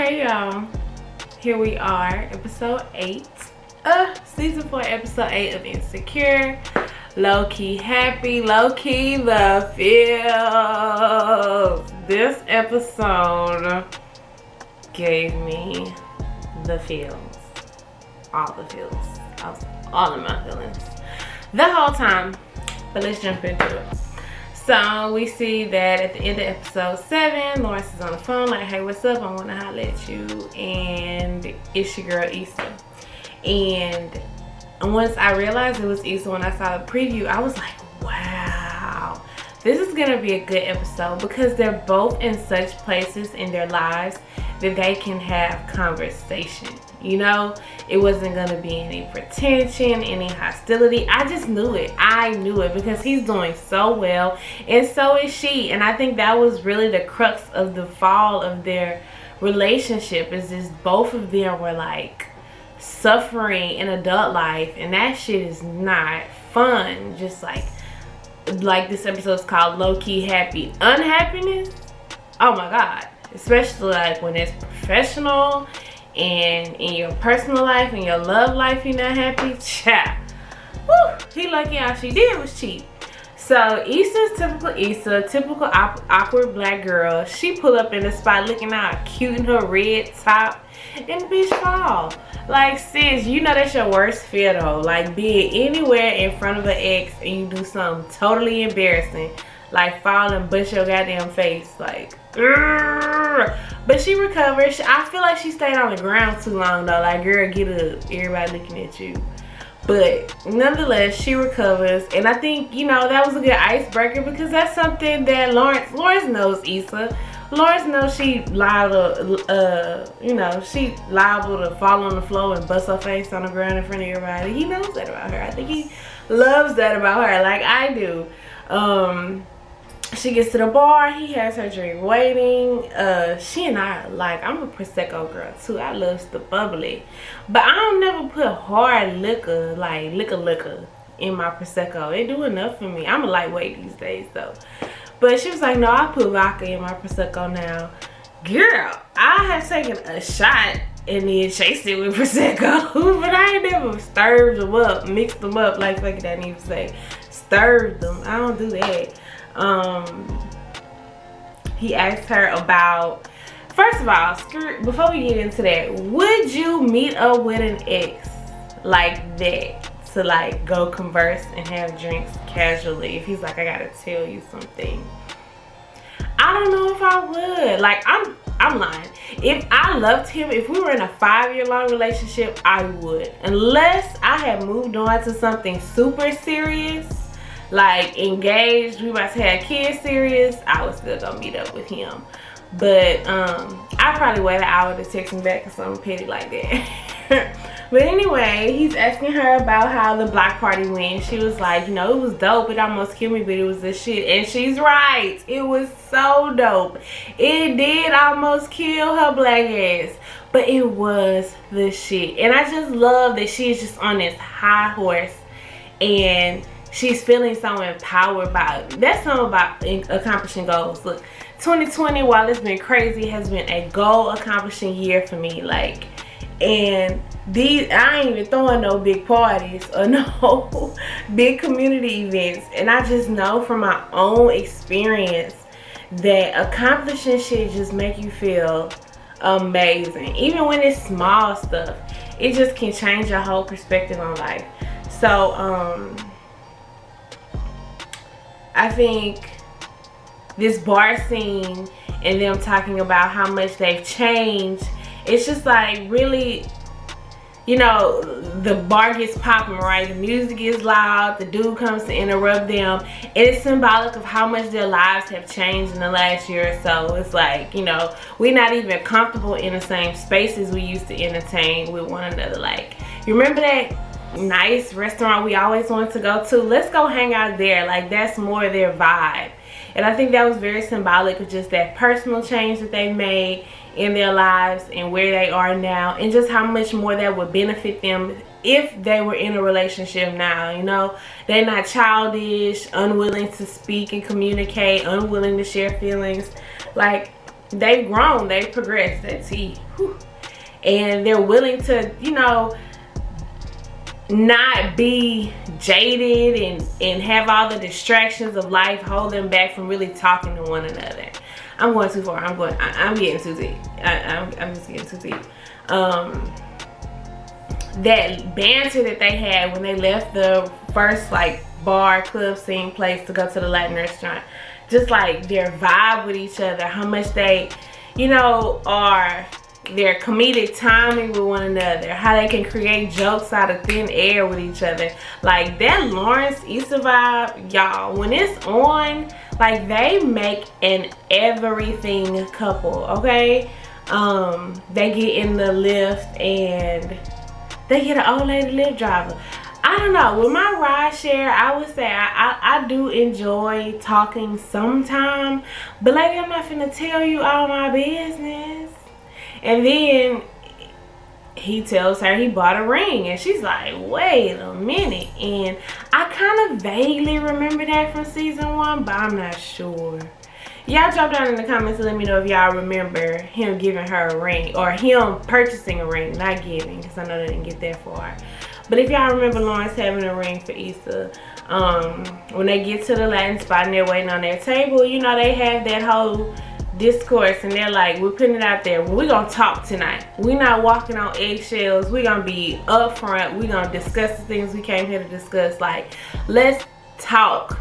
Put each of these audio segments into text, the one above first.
Hey y'all, here we are, episode 8 season 4, episode 8 of Insecure. Low-key happy, low-key the feels. This episode gave me the feels, all the feels, all of my feelings the whole time. But let's jump into it. So we see that at the end of episode 7, Lawrence is on the phone like, hey, what's up? I want to holler at you. And it's your girl, Issa. And once I realized it was Issa, when I saw the preview, I was like, wow, this is going to be a good episode because they're both in such places in their lives that they can have conversation. You know, it wasn't going to be any pretension, any hostility. I just knew it. I knew it because he's doing so well and so is she. And I think that was really the crux of the fall of their relationship, is just both of them were like suffering in adult life, and that shit is not fun. Just like this episode is called Low-Key Happy Unhappiness. Oh my God. Especially like when it's professional and in your personal life and your love life you're not happy. Cha. Woo, he lucky all she did was cheat. So Issa's typical Issa, typical awkward black girl. She pull up in the spot looking all cute in her red top and the bitch fall. Like, sis, you know that's your worst fear though. Like being anywhere in front of an ex and you do something totally embarrassing, like fall and bust your goddamn face. Like, but she recovered. I feel like she stayed on the ground too long though. Like, girl, get up, everybody looking at you. But nonetheless, she recovers, and I think, you know, that was a good icebreaker because that's something that Lawrence knows. Issa, Lawrence knows she liable to fall on the floor and bust her face on the ground in front of everybody. He knows that about her. I think he loves that about her, like I do. She gets to the bar, he has her drink waiting. She and I are like, I'm a Prosecco girl too. I love the bubbly. But I don't never put hard liquor, like liquor in my Prosecco. It do enough for me. I'm a lightweight these days though. But she was like, no, I put vodka in my Prosecco now. Girl, I have taken a shot and then chased it with Prosecco. But I ain't never stirred them up, mixed them up, like fuck it, I need to say. Stirred them. I don't do that. He asked her about, first of all, before we get into that, would you meet up with an ex like that to like go converse and have drinks casually if he's like, I gotta tell you something? I don't know if I would. Like, I'm lying. If I loved him, if we were in a 5-year-long relationship, I would. Unless I had moved on to something super serious, like engaged, we about to have kids serious, I was still gonna meet up with him. But I probably wait an hour to text him back or something petty like that. But anyway, he's asking her about how the block party went. She was like, you know, it was dope, it almost killed me, but it was the shit. And she's right, it was so dope. It did almost kill her black ass, but it was the shit. And I just love that she's just on this high horse and she's feeling so empowered by it. That's something about accomplishing goals. Look, 2020, while it's been crazy, has been a goal accomplishing year for me. Like, and I ain't even throwing no big parties or no big community events. And I just know from my own experience that accomplishing shit just make you feel amazing. Even when it's small stuff, it just can change your whole perspective on life. So, I think this bar scene and them talking about how much they've changed, it's just like really, you know, the bar gets popping, right? The music is loud, the dude comes to interrupt them. It's symbolic of how much their lives have changed in the last year or so. It's like, you know, we're not even comfortable in the same spaces we used to entertain with one another. Like, you remember that nice restaurant we always wanted to go to? Let's go hang out there. Like, that's more their vibe. And I think that was very symbolic of just that personal change that they made in their lives and where they are now, and just how much more that would benefit them if they were in a relationship now. You know, they're not childish, unwilling to speak and communicate, unwilling to share feelings. Like, they've grown, they've progressed. That's he. And they're willing to, you know, not be jaded and have all the distractions of life hold them back from really talking to one another. I'm going too far. I'm getting too deep. I'm just getting too deep. That banter that they had when they left the first like bar, club scene place to go to the Latin restaurant, just like their vibe with each other, how much they, you know, are their comedic timing with one another, how they can create jokes out of thin air with each other. Like that Lawrence Issa vibe, y'all, when it's on, like they make an everything couple, okay? They get in the lift and they get an old lady lift driver. I don't know, with my ride share, I would say I do enjoy talking sometime, but like I'm not finna tell you all my business. And then he tells her he bought a ring, and she's like, wait a minute. And I kind of vaguely remember that from season 1, but I'm not sure. Y'all drop down in the comments and let me know if y'all remember him giving her a ring, or him purchasing a ring, not giving, because I know they didn't get that far. But if y'all remember Lawrence having a ring for Issa, when they get to the Latin spot and they're waiting on their table, you know, they have that whole discourse and they're like, we're putting it out there, we're gonna talk tonight, we're not walking on eggshells, we're gonna be upfront, we're gonna discuss the things we came here to discuss. Like, let's talk,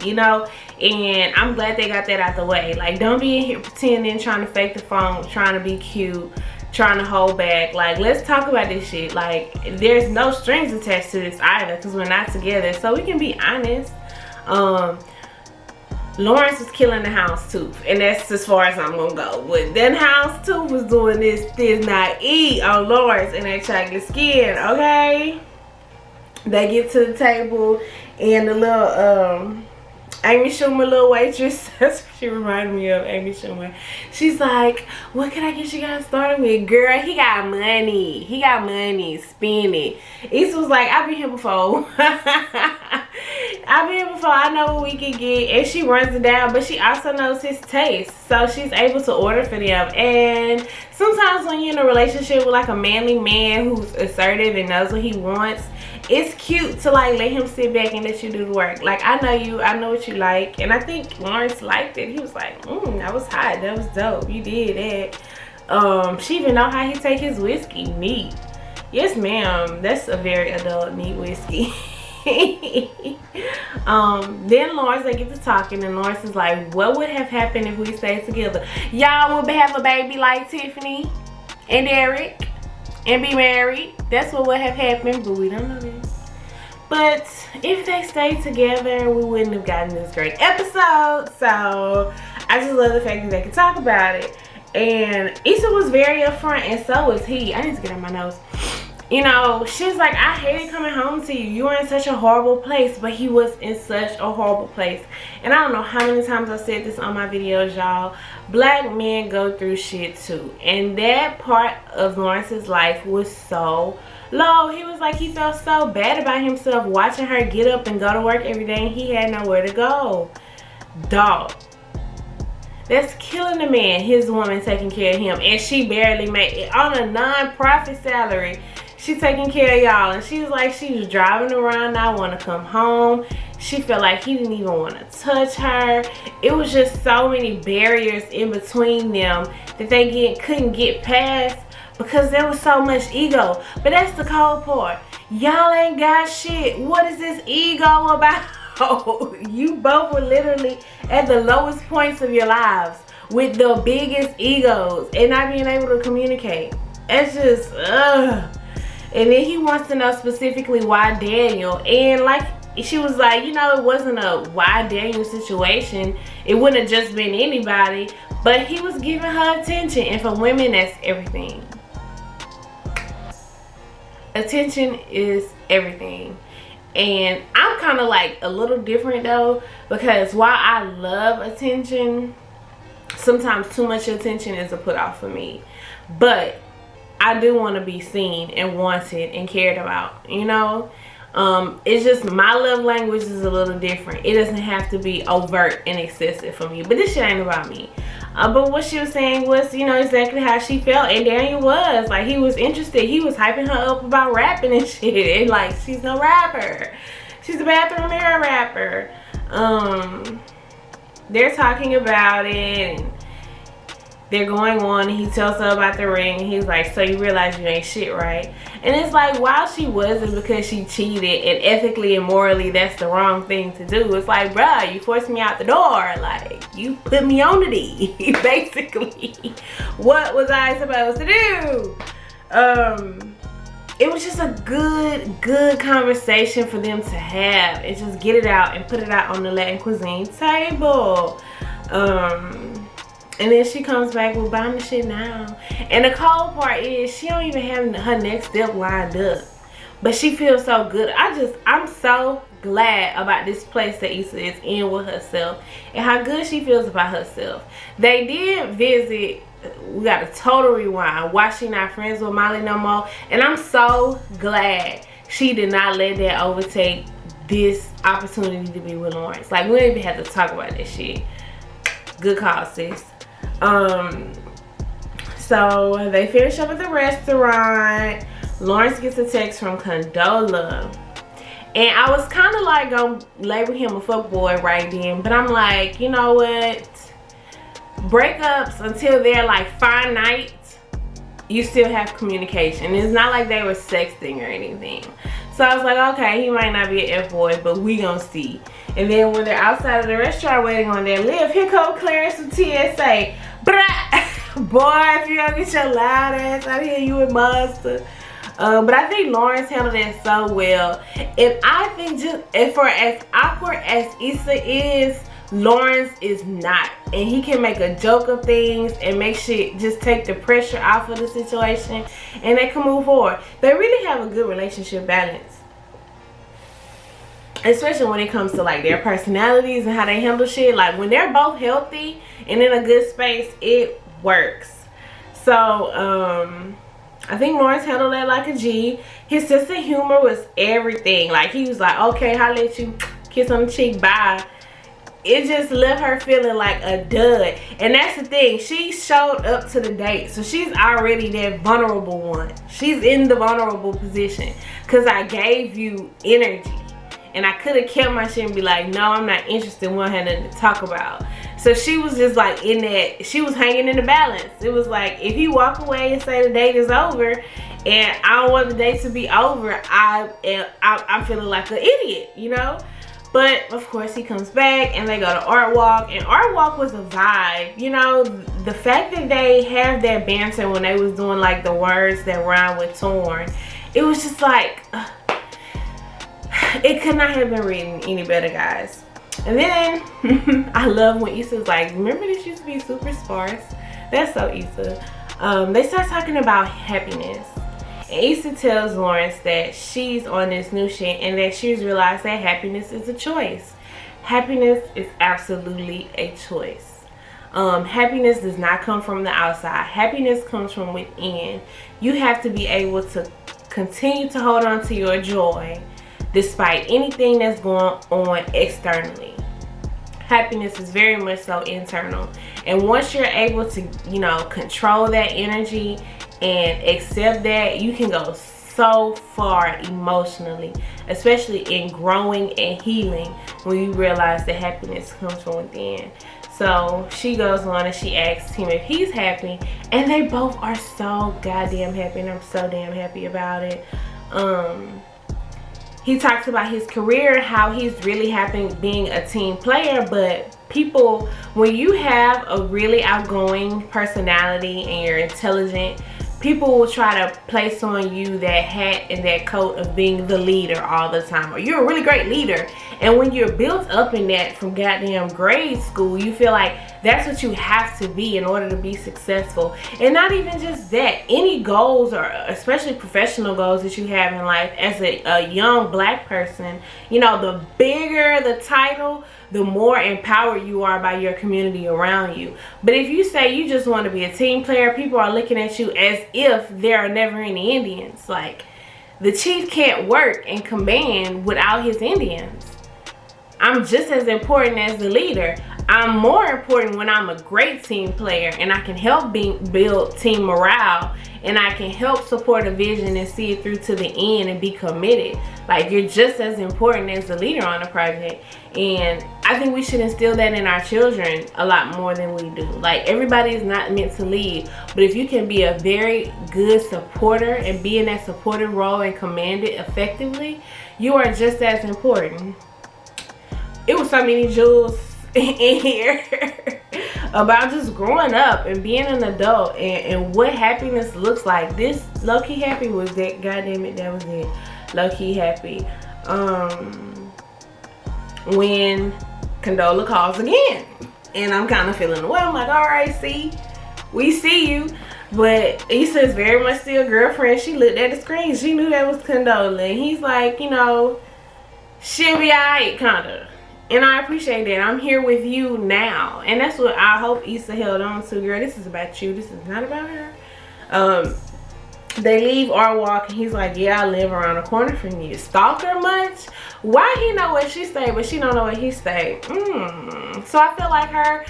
you know. And I'm glad they got that out the way. Like, don't be in here pretending, trying to fake the phone, trying to be cute, trying to hold back. Like, let's talk about this shit. Like, there's no strings attached to this either, because we're not together, so we can be honest. Lawrence was killing the house tooth, and that's as far as I'm gonna go. But then house tooth was doing this not eat on Lawrence and that chocolate skin, okay? They get to the table and the little Amy Schumer little waitress, that's what she reminded me of, Amy Schumer. She's like, what can I get you guys started with? Girl, he got money. He got money. Spend it. Issa was like, I've been here before. I've been here before. I know what we can get. And she runs it down, but she also knows his taste. So she's able to order for them. And sometimes when you're in a relationship with like a manly man who's assertive and knows what he wants, it's cute to like let him sit back and let you do the work. Like, I know you, I know what you like. And I think Lawrence liked it. He was like, that was hot, that was dope, you did that. She even know how he take his whiskey neat. Yes ma'am, that's a very adult neat whiskey. Then Lawrence, they get to talking, and Lawrence is like, what would have happened if we stayed together? Y'all would have a baby like Tiffany and Eric and be married. That's what would have happened, but we don't know this. But if they stayed together, we wouldn't have gotten this great episode. So I just love the fact that they can talk about it. And Issa was very upfront, and so was he. I need to get on my nose. You know, she's like, I hated coming home to you. You were in such a horrible place. But he was in such a horrible place. And I don't know how many times I said this on my videos, y'all. Black men go through shit too. And that part of Lawrence's life was so low. He was like, he felt so bad about himself watching her get up and go to work every day, and he had nowhere to go. Dog. That's killing the man, his woman taking care of him. And she barely made it on a non-profit salary. She taking care of y'all, and she was like, she was driving around, not want to come home. She felt like he didn't even want to touch her. It was just so many barriers in between them that they couldn't get past because there was so much ego. But that's the cold part. Y'all ain't got shit. What is this ego about? You both were literally at the lowest points of your lives with the biggest egos and not being able to communicate. It's just, ugh. And then he wants to know specifically why Daniel. And like she was like, you know, it wasn't a why Daniel situation. It wouldn't have just been anybody. But he was giving her attention. And for women, that's everything. Attention is everything. And I'm kind of like a little different though. Because while I love attention, sometimes too much attention is a put off for me. But I do want to be seen and wanted and cared about, you know. It's just my love language is a little different. It doesn't have to be overt and excessive for me, but this shit ain't about me. But what she was saying was, you know, exactly how she felt. And Daniel was. Like, he was interested. He was hyping her up about rapping and shit. And, like, she's no rapper. She's a bathroom mirror rapper. They're talking about it. And they're going on. And he tells her about the ring. And he's like, so you realize you ain't shit, right? And it's like, while she wasn't because she cheated. And ethically and morally, that's the wrong thing to do. It's like, bruh, you forced me out the door. Like, you put me on the D, basically. What was I supposed to do? It was just a good conversation for them to have and just get it out and put it out on the Latin cuisine table. And then she comes back with buying the shit now. And the cold part is she don't even have her next step lined up. But she feels so good. I'm so glad about this place that Issa is in with herself and how good she feels about herself. They did visit, we got a total rewind, why she not friends with Molly no more. And I'm so glad she did not let that overtake this opportunity to be with Lawrence. Like, we don't even have to talk about that shit. Good call, sis. So they finish up at the restaurant. Lawrence gets a text from Condola. And I was kind of like gonna label him a fuckboy right then. But I'm like, you know what? Breakups, until they're like finite, you still have communication. It's not like they were sexting or anything. So I was like, okay, he might not be an F-boy, but we gonna see. And then when they're outside of the restaurant waiting on their lift, here come Clarence from TSA. Boy, if you don't get your loud ass out of here, you a monster. But I think Lawrence handled it so well. And I think just for as awkward as Issa is, Lawrence is not. And he can make a joke of things and make shit, just take the pressure off of the situation. And they can move forward. They really have a good relationship balance. Especially when it comes to like their personalities and how they handle shit. Like when they're both healthy and in a good space, it works. So, I think Lawrence handled that like a G. His sense of humor was everything. Like, he was like, okay, I'll let you kiss on the cheek, bye. It just left her feeling like a dud. And that's the thing. She showed up to the date. So she's already that vulnerable one. She's in the vulnerable position. Because I gave you energy. And I could have kept my shit and be like, no, I'm not interested. We don't have nothing to talk about. So she was just like in that, she was hanging in the balance. It was like, if you walk away and say the date is over and I don't want the date to be over, I'm feeling like an idiot, you know? But of course he comes back and they go to Art Walk, and Art Walk was a vibe, you know? The fact that they have that banter when they was doing like the words that rhyme with torn, it was just like, it could not have been written any better, guys. And then I love when Issa's like, remember this used to be super sparse? That's so Issa. They start talking about happiness. And Issa tells Lawrence that she's on this new shit and that she's realized that happiness is a choice. Happiness is absolutely a choice. Happiness does not come from the outside. Happiness comes from within. You have to be able to continue to hold on to your joy despite anything that's going on externally. Happiness is very much so internal. And once you're able to, you know, control that energy and accept that, you can go so far emotionally, especially in growing and healing, when you realize that happiness comes from within. So she goes on and she asks him if he's happy, and they both are so goddamn happy, and I'm so damn happy about it. He talks about his career, how he's really happy being a team player, but people, when you have a really outgoing personality and you're intelligent, people will try to place on you that hat and that coat of being the leader all the time. Or you're a really great leader. And when you're built up in that from goddamn grade school, you feel like that's what you have to be in order to be successful. And not even just that. Any goals, or especially professional goals that you have in life as a young black person, you know, the bigger the title, the more empowered you are by your community around you. But if you say you just want to be a team player, people are looking at you as if there are never any Indians. Like, the chief can't work and command without his Indians. I'm just as important as the leader. I'm more important when I'm a great team player and I can help build team morale, and I can help support a vision and see it through to the end and be committed. Like, you're just as important as the leader on a project. And I think we should instill that in our children a lot more than we do. Like, everybody is not meant to lead, but if you can be a very good supporter and be in that supportive role and command it effectively, you are just as important. It was so many jewels in here about just growing up and being an adult and what happiness looks like. This low-key happy was that, goddamn it, that was it. Low-key happy. When Condola calls again, and I'm kind of feeling the way. I'm like, all right, see, we see you. But Issa is very much still a girlfriend. She looked at the screen, she knew that was Condola, and he's like, you know, she'll be alright, kinda. And I appreciate that. I'm here with you now. And that's what I hope Issa held on to. Girl, this is about you. This is not about her. They leave our walk, and he's like, yeah, I live around the corner from you. Stalker much? Why he know where she stay, but she don't know where he stay? So I feel like her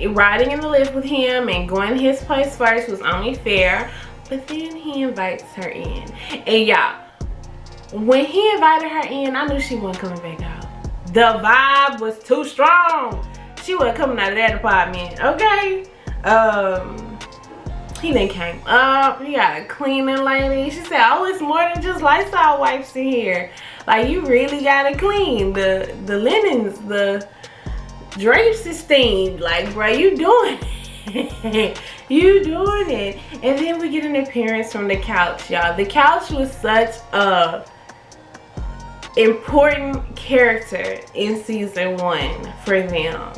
riding in the lift with him and going to his place first was only fair. But then he invites her in. And y'all, when he invited her in, I knew she wasn't coming back out. The vibe was too strong. She wasn't coming out of that apartment, okay? He then came up. He got a cleaning lady. She said, oh, it's more than just Lysol wipes in here. Like, you really gotta clean. The linens, the drapes is steamed. Like, bro, you doing it. You doing it. And then we get an appearance from the couch, y'all. The couch was such a important character in season 1 for them.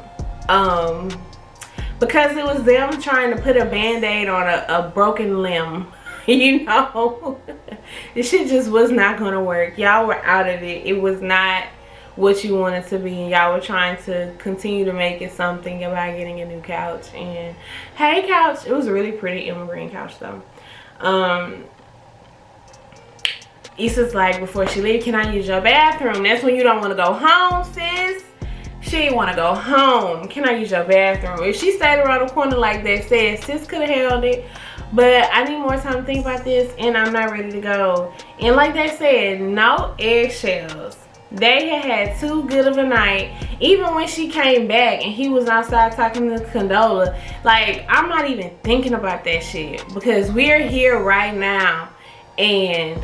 Because it was them trying to put a band-aid on a broken limb. You know, this shit just was not gonna work. Y'all were out of it. It was not what you wanted to be, and y'all were trying to continue to make it something about getting a new couch. And hey, couch, it was a really pretty emerald green couch though. Issa's like, before she leaves, can I use your bathroom? That's when you don't want to go home, sis. She didn't want to go home. Can I use your bathroom? If she stayed around the corner like that said, sis could have held it. But I need more time to think about this, and I'm not ready to go. And like they said, no eggshells. They had too good of a night. Even when she came back and he was outside talking to Condola, like, I'm not even thinking about that shit. Because we're here right now, and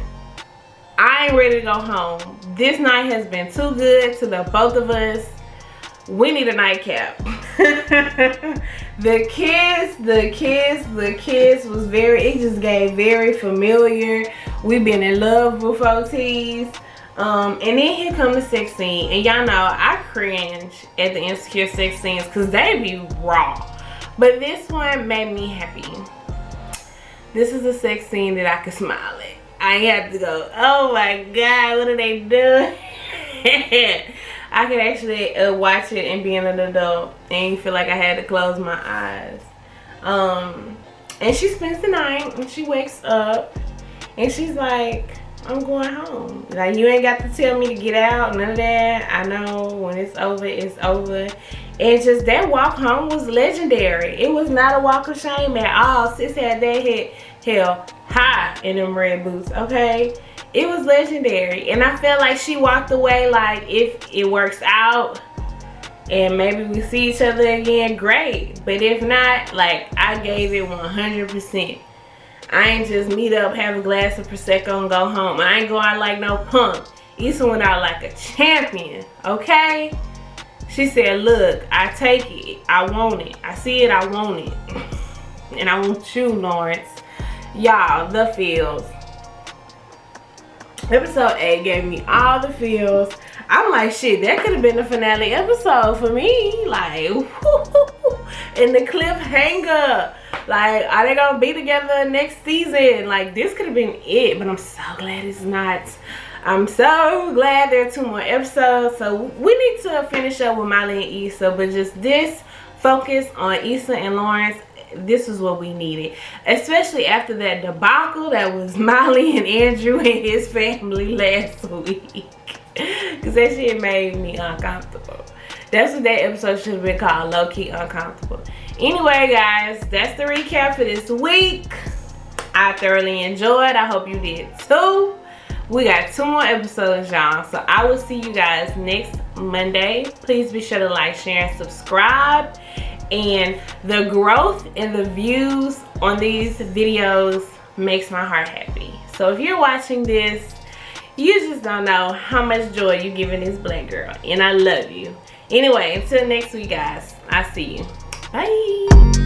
I ain't ready to go home. This night has been too good to the both of us. We need a nightcap. The kiss was it just gave very familiar. We've been in love before tease. And then here comes the sex scene. And y'all know I cringe at the insecure sex scenes because they be raw. But this one made me happy. This is a sex scene that I could smile at. I had to go, oh my God, what are they doing? I could actually watch it and be an adult and feel like I had to close my eyes. And she spends the night and she wakes up and she's like, I'm going home. Like, you ain't got to tell me to get out, none of that. I know when it's over, it's over. And just that walk home was legendary. It was not a walk of shame at all. Sis had that head held high in them red boots, okay? It was legendary. And I felt like she walked away like, if it works out and maybe we see each other again, great. But if not, like, I gave it 100%. I ain't just meet up, have a glass of Prosecco and go home. I ain't go out like no punk. Issa went out like a champion, okay? She said, look, I take it. I want it. I see it, I want it. And I want you, Lawrence. Y'all, the feels. Episode 8 gave me all the feels. I'm like, shit, that could have been the finale episode for me. Like, whoo, and the cliffhanger. Like, are they gonna be together next season? Like, this could have been it, but I'm so glad it's not. I'm so glad there are 2 more episodes. So we need to finish up with Miley and Issa, but just this focus on Issa and Lawrence, this is what we needed. Especially after that debacle that was Miley and Andrew and his family last week. Because that shit made me uncomfortable. That's what that episode should have been called, Low-Key Uncomfortable. Anyway, guys, that's the recap for this week. I thoroughly enjoyed. I hope you did too. We got 2 more episodes, y'all. So I will see you guys next Monday. Please be sure to like, share, and subscribe. And the growth and the views on these videos makes my heart happy. So if you're watching this, you just don't know how much joy you're giving this black girl. And I love you. Anyway, until next week, guys. I'll see you. Bye.